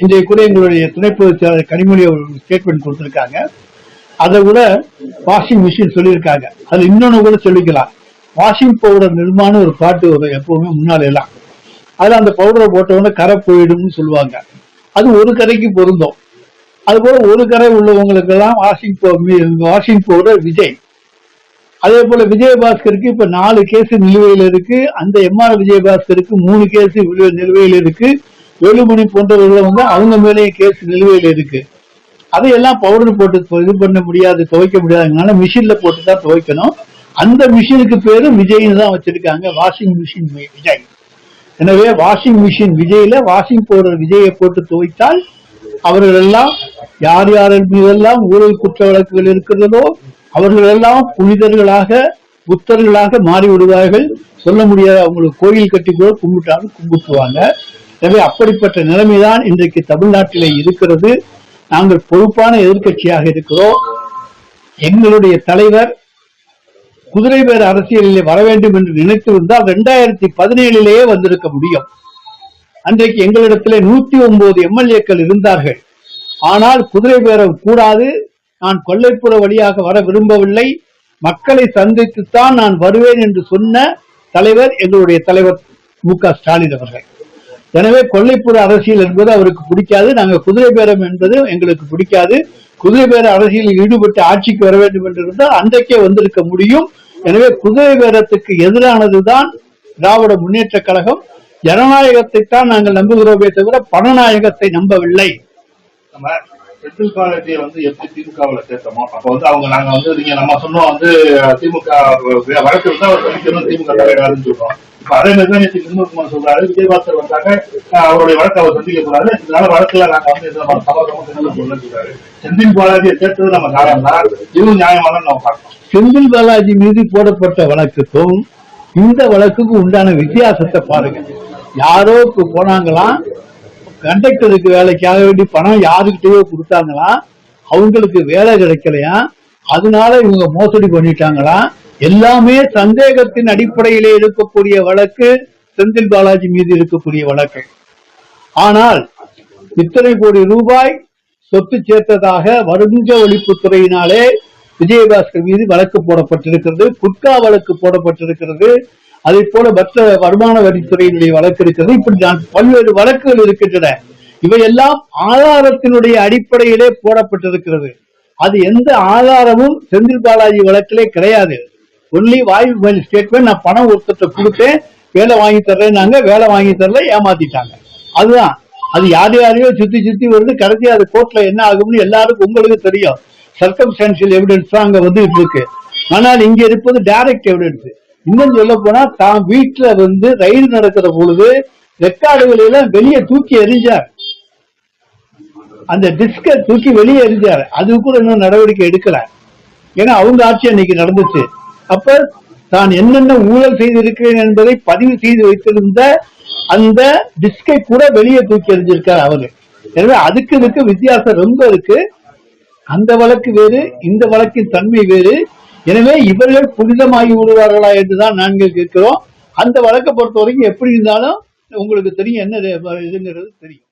இன்றைய கூட எங்களுடைய துணை பொதுச் செயலாளர் கனிமொழி ஸ்டேட்மெண்ட் கொடுத்திருக்காங்க. அதை கூட வாஷிங் மிஷின் சொல்லியிருக்காங்க. அது இன்னொன்னு கூட சொல்லிக்கலாம். வாஷிங் பவுடர் நிர்மான்னு ஒரு பாட்டு வரும் எப்பவுமே முன்னால எல்லாம். அதுல அந்த பவுடரை போட்டவொடனே கரை போயிடும்னு சொல்லுவாங்க. அது ஒரு கரைக்கு பொருந்தும். அது போல ஒரு கரை உள்ளவங்களுக்கு எல்லாம் வாஷிங் பவுடர் விஜய். அதே போல விஜயபாஸ்கருக்கு இப்ப 4 கேஸ் நிலுவையில் இருக்கு. அந்த எம்ஆர் விஜயபாஸ்கருக்கு 3 கேஸ் நிலுவையில் இருக்கு. வேலுமணி போன்றவர்கள் அவங்க மேலேயும் கேஸ் நிலுவையில் இருக்கு. அதையெல்லாம் பவுடர் போட்டு இது பண்ண முடியாது, துவைக்க முடியாதுனால மிஷின்ல போட்டு தான் துவைக்கணும். அந்த மிஷினுக்கு பேரு விஜய்னு தான் வச்சிருக்காங்க, வாஷிங் மிஷின் விஜய். எனவே வாஷிங் மிஷின் விஜயில வாஷிங் பவுடர் விஜயை போட்டு துவைத்தால் அவர்கள் எல்லாம் யார் யாரின் மீதெல்லாம் ஊழல் குற்ற வழக்குகள் இருக்கிறதோ அவர்கள் எல்லாம் புனிதர்களாக புத்தர்களாக மாறி விடுவார்கள். சொல்ல முடியாது, அவங்களுக்கு கோயில் கட்டி கூட கும்பிட்டாலும் கும்பிட்டுவாங்க. எனவே அப்படிப்பட்ட நிலைமைதான் இன்றைக்கு தமிழ்நாட்டிலே இருக்கிறது. நாங்கள் பொறுப்பான எதிர்கட்சியாக இருக்கிறோம். எங்களுடைய தலைவர் குதிரை பேர அரசியலிலே வர வேண்டும் என்று நினைத்திருந்தால் 2017 வந்திருக்க முடியும். அன்றைக்கு எங்களிடத்திலே 109 எம்எல்ஏக்கள் இருந்தார்கள். ஆனால் குதிரை பேரம் கூடாது, நான் கொல்லைப்புற வழியாக வர விரும்பவில்லை, மக்களை சந்தித்துத்தான் நான் வருவேன் என்று சொன்ன தலைவர் எங்களுடைய தலைவர் மு.க. ஸ்டாலின் அவர்கள். எனவே கொல்லைப்புற அரசியல் என்பது அவருக்கு பிடிக்காது. நாங்கள் குதிரை பேரம் என்பது எங்களுக்கு பிடிக்காது. குதிரை பேர அரசியலில் ஈடுபட்டு ஆட்சிக்கு வர வேண்டும் என்று இருந்தால் அன்றைக்கே வந்திருக்க முடியும். எனவே குதிரை பேரத்துக்கு எதிரானதுதான் திராவிட முன்னேற்ற கழகம். ஜனநாயகத்தை தான் நாங்கள் நம்புகிறோமே தவிர பணநாயகத்தை நம்பவில்லை. செந்தில் பாலாஜியை எப்படி திமுகவுல சேர்த்தோமோ அப்ப அவங்க நாங்க நீங்க நம்ம சொன்னோம் திமுக வழக்கு இருந்தா அவர் சந்திக்கணும், திமுக தலைவராதுன்னு சொல்றோம். இப்ப அதே மாதிரி நேற்று நிர்மல்குமார் சொல்றாரு, விஜயபாஸ்கர் வந்தாங்க அவருடைய வழக்கு அவர் சந்திக்க கூடாது, இதனால வழக்குல நாங்க சமரசமா சொல்றாரு. செந்தில் பாலாஜியை சேர்த்தது நம்ம நியாயம் தான், இதுவும் நியாயமான நம்ம பார்க்கணும். செந்தில் பாலாஜி மீது போடப்பட்ட வழக்குக்கும் இந்த வழக்குக்கும் உண்டான வித்தியாசத்தை பாருங்க. யாரோ போனாங்களாம், கண்டக்டருக்கு வேலைக்காக வேண்டி பணம் யாருக்கிட்டயோ கொடுத்தாங்களாம், அவங்களுக்கு வேலை கிடைக்கலையா, அதனால இவங்க மோசடி பண்ணிட்டாங்களா. எல்லாமே சந்தேகத்தின் அடிப்படையிலே இருக்கக்கூடிய வழக்கு செந்தில் பாலாஜி மீது இருக்கக்கூடிய வழக்கு. ஆனால் இத்தனை கோடி ரூபாய் சொத்து சேர்த்ததாக வருஞ்ச ஒழிப்புத்துறையினாலே விஜயபாஸ்கர் மீது வழக்கு போடப்பட்டிருக்கிறது, குட்கா வழக்கு போடப்பட்டிருக்கிறது, அதே போல மற்ற வருமான வரித்துறையினுடைய வழக்கு இருக்கிறது. இப்படி பல்வேறு வழக்குகள் இருக்கின்றன. இவையெல்லாம் ஆதாரத்தினுடைய அடிப்படையிலே போடப்பட்டிருக்கிறது. அது எந்த ஆதாரமும் செந்தில் பாலாஜி வழக்கிலே கிடையாது. ஒன்லி வாய்ப்பு ஸ்டேட்மெண்ட், நான் பணம் ஒருத்தத்தை கொடுத்தேன், வேலை வாங்கி தர்றேன்னாங்க, வேலை வாங்கி தரல, ஏமாத்திட்டாங்க. அதுதான். அது யாரையோ சுத்தி சுத்தி வருது. கடைசி அது கோர்ட்ல என்ன ஆகும்னு எல்லாருக்கும் உங்களுக்கு தெரியும். சர்க்கம்ஸ்டான்சியல் எவிடன்ஸ் தான் அங்க இருக்கு. ஆனால் இங்க இருப்பது டைரக்ட் எவிடன்ஸ். இன்னும் சொல்ல போனா தான் வீட்டுல ரயில் நடக்கிற பொழுது ரெக்கார்டுகள் எல்லாம் வெளியே தூக்கி எறிஞ்சார். அந்த டிஸ்க தூக்கி வெளியே எறிஞ்சார். அது கூட இன்னும் நடவடிக்கை எடுக்கல. ஏன்னா அவங்க ஆட்சி அன்னைக்கு நடந்துச்சு. அப்ப தான் என்னென்ன ஊழல் செய்திருக்கிறேன் என்பதை பதிவு செய்து வைத்திருந்த அந்த டிஸ்கை கூட வெளியே தூக்கி எறிஞ்சிருக்கார் அவரு. எனவே அதுக்கு வித்தியாசம் ரொம்ப இருக்கு. அந்த வழக்கு வேறு, இந்த வழக்கின் தன்மை வேறு. எனவே இவர்கள் புனிதமாகி விடுவார்களா என்றுதான் நாங்கள் கேட்கிறோம். அந்த வழக்கை பொறுத்த வரைக்கும் எப்படி இருந்தாலும் உங்களுக்கு தெரியும், என்ன இதுங்கிறது தெரியும்.